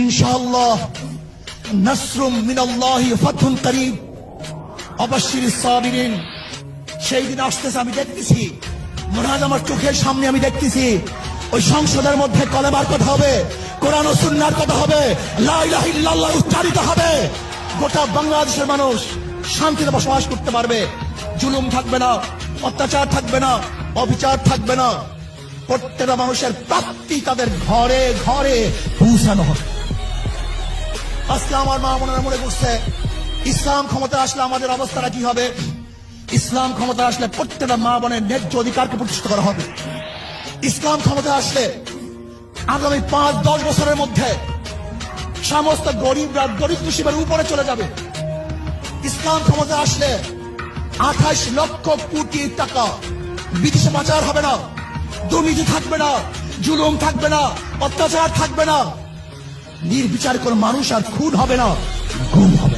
ইনশাআল্লাহ নাসরুম মিনাল্লাহি ফাতহুন করিব অবাশশিরিস সাবিরিন। সেই দিন আসতেছে, আমি দেখতেছি, মনে হয় আমার চোখের সামনে আমি দেখতেছি। ওই সংসদের মধ্যে কলেমার কথা হবে, কোরআন ও সুন্নাহর কথা হবে, লা ইলাহা ইল্লাল্লাহ উচ্চারিত হবে। গোটা বাংলাদেশের মানুষ শান্তিতে বসবাস করতে পারবে। জুলুম থাকবে না, অত্যাচার থাকবে না, অবিচার থাকবে না। প্রত্যেকটা মানুষের প্রাপ্তি তাদের ঘরে ঘরে পৌঁছানো হবে। আজকে আমার মা বোনেরা মনে করছে ইসলাম ক্ষমতা আসলে আমাদের অবস্থাটা কি হবে। ইসলাম ক্ষমতা আসলে প্রত্যেকটা মা বোনের ন্যায্য অধিকারকে প্রতিষ্ঠিত করা হবে। ইসলাম ক্ষমতা আসলে আগামী 5-10 বছরের মধ্যে সমস্ত গরিবরা দরিদ্র সীমার উপরে চলে যাবে। ইসলাম ক্ষমতা আসলে 28 লক্ষ কোটি টাকা বিদেশে পাচার হবে না, দুর্নীতি থাকবে না, জুলুম থাকবে না, অত্যাচার থাকবে না, নির্বিচার কোন মানুষ আর খুন হবে না, গুম হবে।